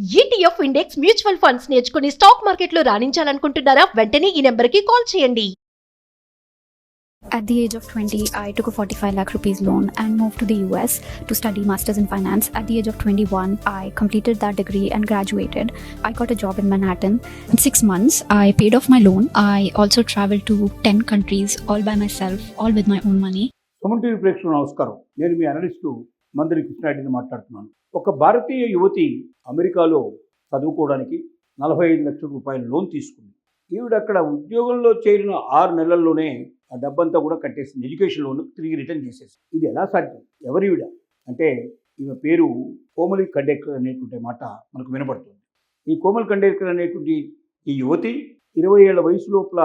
ETF index mutual funds నేర్చుకుని stock మార్కెట్లో రాణించాలనుకుంటున్నారా? వెంటనే ఈ నెంబర్కి కాల్ చేయండి. At the age of 20, I took a 45 lakh rupees loan and moved to the US to study Masters in Finance. At the age of 21, I completed that degree and graduated. I got a job in Manhattan. In 6 months, I paid off my loan. I also traveled to 10 countries all by myself, all with my own money. Suman TV ప్రేక్షకులకు నమస్కారం. నేను మీ analyst మందరి కృష్ణారెడ్డిని మాట్లాడుతున్నాను. ఒక భారతీయ యువతి అమెరికాలో చదువుకోవడానికి 45 లక్షల రూపాయల లోన్ తీసుకుంది. ఈవిడ అక్కడ ఉద్యోగంలో చేరిన 6 నెలల్లోనే ఆ డబ్బంతా కూడా కట్టేసింది. ఎడ్యుకేషన్ లోన్ తిరిగి రిటర్న్ చేసేసి. ఇది ఎలా సాధ్యం? ఎవరివిడ అంటే ఈమె పేరు కోమలి ఖండేకర్ అనేటువంటి మాట మనకు వినపడుతుంది. ఈ కోమలి ఖండేకర్ అనేటువంటి ఈ యువతి 20 ఏళ్ల వయసు లోపల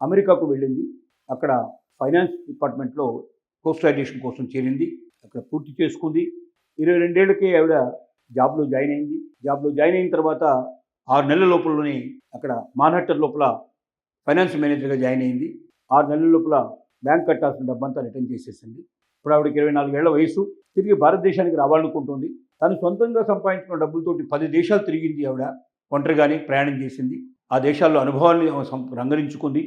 అమెరికాకు వెళ్ళింది. అక్కడ ఫైనాన్స్ డిపార్ట్మెంట్లో పోస్ట్ గ్రాడ్యుయేషన్ కోసం చేరింది. అక్కడ పూర్తి చేసుకుంది. 22 ఏళ్ళకే ఆవిడ జాబ్లో జాయిన్ అయింది. జాబ్లో జాయిన్ అయిన తర్వాత 6 నెలల లోపలనే అక్కడ మాన్హట్టన్ లోపల ఫైనాన్స్ మేనేజర్గా జాయిన్ అయింది. 6 నెలల లోపల బ్యాంక్ కట్టాల్సిన డబ్బంతా రిటర్న్ చేసేసింది. ఇప్పుడు ఆవిడకి 24 ఏళ్ల వయసు. తిరిగి భారతదేశానికి రావాలనుకుంటుంది. తను సొంతంగా సంపాదించిన డబ్బులతోటి 10 దేశాలు తిరిగింది. ఆవిడ ఒంటరిగానే ప్రయాణం చేసింది. ఆ దేశాల్లో అనుభవాన్ని రంగరించుకుంది.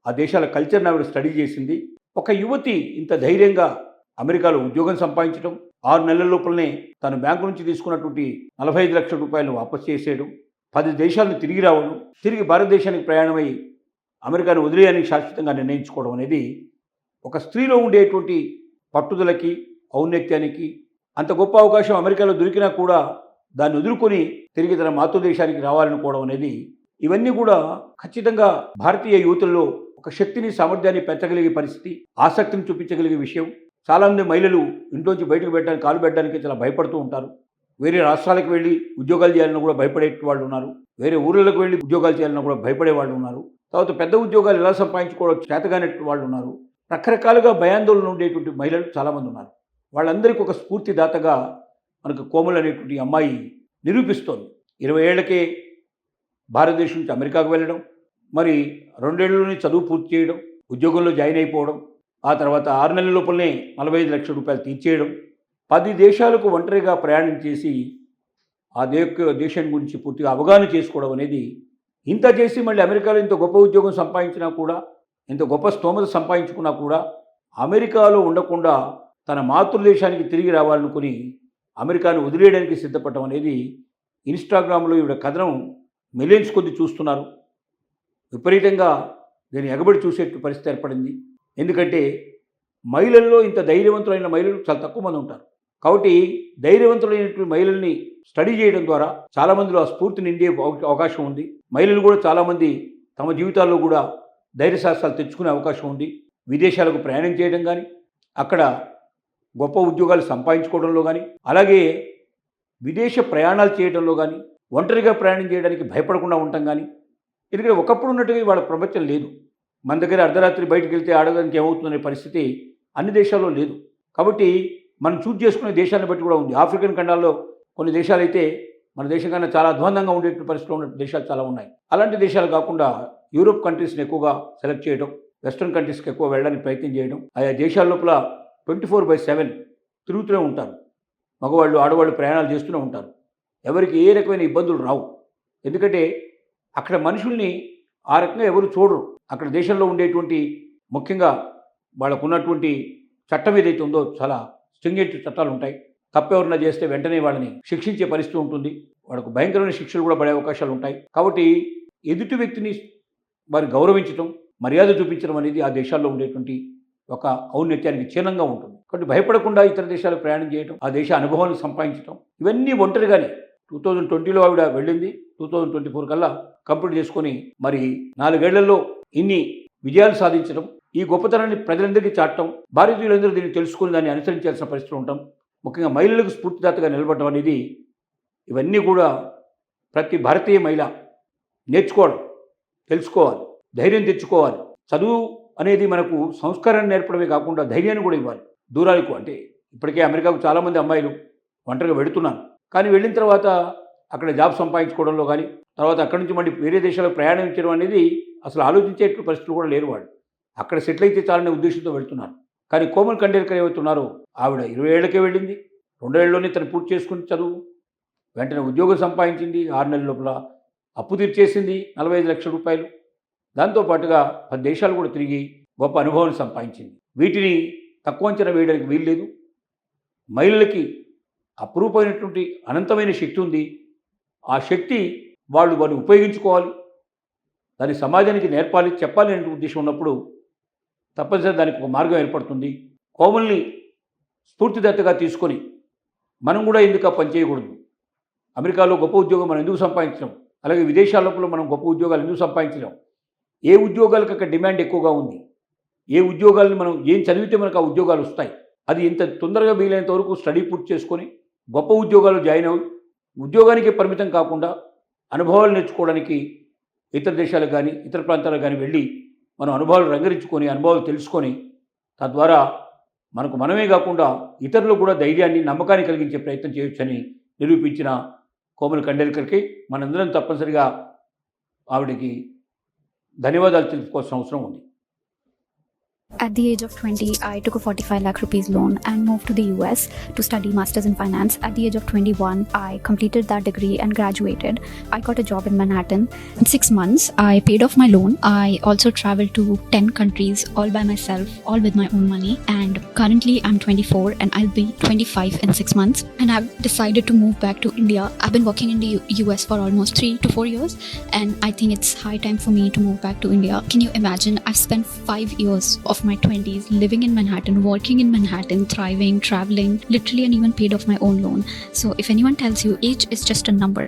ఆ దేశాల కల్చర్ని ఆవిడ స్టడీ చేసింది. ఒక యువతి ఇంత ధైర్యంగా అమెరికాలో ఉద్యోగం సంపాదించడం, 6 నెలల లోపలనే తను బ్యాంకు నుంచి తీసుకున్నటువంటి 45 లక్షల రూపాయలు వాపసు చేసేయడం, 10 దేశాలను తిరిగి రావడం, తిరిగి భారతదేశానికి ప్రయాణమై అమెరికాను వదిలేయడానికి శాశ్వతంగా నిర్ణయించుకోవడం అనేది ఒక స్త్రీలో ఉండేటువంటి పట్టుదలకి, ఔన్నత్యానికి, అంత గొప్ప అవకాశం అమెరికాలో దొరికినా కూడా దాన్ని వదులుకొని తిరిగి తన మాతృదేశానికి రావాలనుకోవడం అనేది, ఇవన్నీ కూడా ఖచ్చితంగా భారతీయ యువతుల్లో ఒక శక్తిని, సామర్థ్యాన్ని పెంచగలిగే పరిస్థితి, ఆసక్తిని చూపించగలిగే విషయం. చాలామంది మహిళలు ఇంట్లోంచి బయటకు పెట్టడానికి, కాలు పెట్టడానికి చాలా భయపడుతూ ఉంటారు. వేరే రాష్ట్రాలకు వెళ్ళి ఉద్యోగాలు చేయాలన్నా కూడా భయపడే వాళ్ళు ఉన్నారు. వేరే ఊళ్ళకు వెళ్ళి ఉద్యోగాలు చేయాలన్నా కూడా భయపడే వాళ్ళు ఉన్నారు. తర్వాత పెద్ద ఉద్యోగాలు ఎలా సంపాదించుకోవడం చేతగానే వాళ్ళు ఉన్నారు. రకరకాలుగా భయాందోళన ఉండేటువంటి మహిళలు చాలామంది ఉన్నారు. వాళ్ళందరికీ ఒక స్ఫూర్తిదాతగా మనకు కోమల్ అనేటువంటి అమ్మాయి నిరూపిస్తోంది. 20 ఏళ్లకే భారతదేశం నుంచి అమెరికాకు వెళ్ళడం, మరి 2 ఏళ్లలోనే చదువు పూర్తి చేయడం, ఉద్యోగంలో జాయిన్ అయిపోవడం, ఆ తర్వాత 6 నెలల లోపలనే 45 లక్షల రూపాయలు తీర్చేయడం, 10 దేశాలకు ఒంటరిగా ప్రయాణం చేసి ఆ దేశం గురించి పూర్తిగా అవగాహన చేసుకోవడం అనేది, ఇంత చేసి మళ్ళీ అమెరికాలో ఇంత గొప్ప ఉద్యోగం సంపాదించినా కూడా, ఇంత గొప్ప స్తోమత సంపాదించుకున్నా కూడా అమెరికాలో ఉండకుండా తన మాతృదేశానికి తిరిగి రావాలనుకుని అమెరికాను వదిలేయడానికి సిద్ధపడటం అనేది ఇన్స్టాగ్రామ్లో ఈవిడ కథనం మిలియన్స్ కొద్ది చూస్తున్నారు. విపరీతంగా దీన్ని ఎగబడి చూసే పరిస్థితి ఏర్పడింది. ఎందుకంటే మహిళల్లో ఇంత ధైర్యవంతులైన మహిళలు చాలా తక్కువ మంది ఉంటారు. కాబట్టి ధైర్యవంతులైనటువంటి మహిళల్ని స్టడీ చేయడం ద్వారా చాలామందిలో ఆ స్ఫూర్తిని నిండే అవకాశం ఉంది. మహిళలు కూడా చాలామంది తమ జీవితాల్లో కూడా ధైర్యశాస్త్రాలు తెచ్చుకునే అవకాశం ఉంది. విదేశాలకు ప్రయాణం చేయడం కానీ, అక్కడ గొప్ప ఉద్యోగాలు సంపాదించుకోవడంలో కానీ, అలాగే విదేశ ప్రయాణాలు చేయడంలో కానీ, ఒంటరిగా ప్రయాణం చేయడానికి భయపడకుండా ఉండటం కానీ. ఎందుకంటే ఒకప్పుడు ఉన్నట్టుగా వాళ్ళ ప్రపంచం లేదు. మన దగ్గర అర్ధరాత్రి బయటకు వెళ్తే ఆడడానికి ఏమవుతుందనే పరిస్థితి అన్ని దేశాల్లో లేదు. కాబట్టి మనం చూజ్ చేసుకునే దేశాన్ని బట్టి కూడా ఉంది. ఆఫ్రికన్ ఖండాల్లో కొన్ని దేశాలు అయితే మన దేశం కన్నా చాలా అధ్వానంగా ఉండేటువంటి పరిస్థితిలో ఉన్న దేశాలు చాలా ఉన్నాయి. అలాంటి దేశాలు కాకుండా యూరోప్ కంట్రీస్ని ఎక్కువగా సెలెక్ట్ చేయడం, వెస్ట్రన్ కంట్రీస్కి ఎక్కువ వెళ్ళడానికి ప్రయత్నం చేయడం, ఆయా దేశాల లోపల 24/7 తిరుగుతూనే ఉంటారు. మగవాళ్ళు, ఆడవాళ్ళు ప్రయాణాలు చేస్తూనే ఉంటారు. ఎవరికి ఏ రకమైన ఇబ్బందులు రావు. ఎందుకంటే అక్కడ మనుషుల్ని ఆ రకంగా ఎవరు చూడరు. అక్కడ దేశంలో ఉండేటువంటి ముఖ్యంగా వాళ్ళకు ఉన్నటువంటి చట్టం ఏదైతే ఉందో చాలా స్ట్రింజెంట్ చట్టాలు ఉంటాయి. తప్పెవరన్నా చేస్తే వెంటనే వాళ్ళని శిక్షించే పరిస్థితి ఉంటుంది. వాళ్ళకు భయంకరమైన శిక్షలు కూడా పడే అవకాశాలు ఉంటాయి. కాబట్టి ఎదుటి వ్యక్తిని వారు గౌరవించడం, మర్యాద చూపించడం అనేది ఆ దేశాల్లో ఉండేటువంటి ఒక ఔన్నత్యానికి చిహ్నంగా ఉంటుంది. కాబట్టి భయపడకుండా ఇతర దేశాలకు ప్రయాణం చేయడం, ఆ దేశ అనుభవాన్ని సంపాదించడం, ఇవన్నీ ఒంటరిగానే 2020లో ఆవిడ వెళ్ళింది. 2024 కల్లా కంప్లీట్ చేసుకొని మరి 4 ఏళ్లలో ఇన్ని విజయాలు సాధించడం, ఈ గొప్పతనాన్ని ప్రజలందరికీ చాటడం, భారతీయులందరూ దీన్ని తెలుసుకుని దాన్ని అనుసరించాల్సిన పరిస్థితులు ఉంటాం. ముఖ్యంగా మహిళలకు స్ఫూర్తిదాతగా నిలబడడం అనేది, ఇవన్నీ కూడా ప్రతి భారతీయ మహిళ నేర్చుకోవడం, తెలుసుకోవాలి, ధైర్యం తెచ్చుకోవాలి. చదువు అనేది మనకు సంస్కారాన్ని నేర్పడమే కాకుండా ధైర్యాన్ని కూడా ఇవ్వాలి. దూరాలకు అంటే ఇప్పటికే అమెరికాకు చాలామంది అమ్మాయిలు ఒంటరిగా వెళుతున్నారు. కానీ వెళ్ళిన తర్వాత అక్కడ జాబ్ సంపాదించుకోవడంలో కానీ, తర్వాత అక్కడి నుంచి మళ్ళీ వేరే దేశాలకు ప్రయాణించడం అనేది అసలు ఆలోచించే పరిస్థితులు కూడా లేరు. వాళ్ళు అక్కడ సెటిల్ అయితే చాలనే ఉద్దేశంతో వెళ్తున్నారు. కానీ కోమల్ ఖండేకర్ ఏవైతున్నారో ఆవిడ 20 ఏళ్లకే వెళ్ళింది. 2 ఏళ్లలోనే తను పూర్తి చేసుకుని చదువు. వెంటనే ఉద్యోగం సంపాదించింది, 6 నెలల లోపల అప్పు తీర్చేసింది 45 లక్షల రూపాయలు. దాంతోపాటుగా 10 దేశాలు కూడా తిరిగి గొప్ప అనుభవాన్ని సంపాదించింది. వీటిని తక్కువ అంచనా వేయడానికి వీల్లేదు. మహిళలకి అపురూపమైనటువంటి అనంతమైన శక్తి ఉంది. ఆ శక్తి వాళ్ళు ఉపయోగించుకోవాలి, దాన్ని సమాజానికి నేర్పాలి, చెప్పాలి అనే ఉద్దేశం ఉన్నప్పుడు తప్పనిసరి దానికి ఒక మార్గం ఏర్పడుతుంది. కోమల్ని స్ఫూర్తిదాతగా తీసుకొని మనం కూడా ఎందుకు ఆ పని చేయకూడదు? అమెరికాలో గొప్ప ఉద్యోగం మనం ఎందుకు సంపాదించలేం? అలాగే విదేశాల లోపల మనం గొప్ప ఉద్యోగాలు ఎందుకు సంపాదించలేం? ఏ ఉద్యోగాలకు అక్కడ డిమాండ్ ఎక్కువగా ఉంది? ఏ ఉద్యోగాలను మనం ఏం చదివితే మనకు ఆ ఉద్యోగాలు వస్తాయి? అది ఇంత తొందరగా వీలైనంత వరకు స్టడీ పూర్తి చేసుకొని గొప్ప ఉద్యోగాలు జాయిన్ అవ్వి ఉద్యోగానికి పరిమితం కాకుండా అనుభవాలు నేర్చుకోవడానికి ఇతర దేశాలకు కానీ ఇతర ప్రాంతాలకు కానీ వెళ్ళి మనం అనుభవాలు రంగరించుకొని అనుభవాలు తెలుసుకొని తద్వారా మనకు మనమే కాకుండా ఇతరులకు కూడా ధైర్యాన్ని నమ్మకాన్ని కలిగించే ప్రయత్నం చేయొచ్చని నిరూపించిన కోమల్ ఖండేల్కర్కి మనందరం తప్పనిసరిగా ఆవిడకి ధన్యవాదాలు తెలుసుకోవాల్సిన అవసరం ఉంది. At the age of 20, I took a 45 lakh rupees loan and moved to the US to study masters in finance. At the age of 21, I completed that degree and graduated. I got a job in Manhattan. In 6 months, I paid off my loan. I also traveled to 10 countries all by myself, all with my own money. And currently I'm 24 and I'll be 25 in 6 months. And I've decided to move back to India. I've been working in the US for almost 3 to 4 years. And I think it's high time for me to move back to India. Can you imagine? I've spent 5 years of my 20s living in Manhattan, working in Manhattan, thriving, traveling, literally, and even paid off my own loan. So if anyone tells you age is just a number,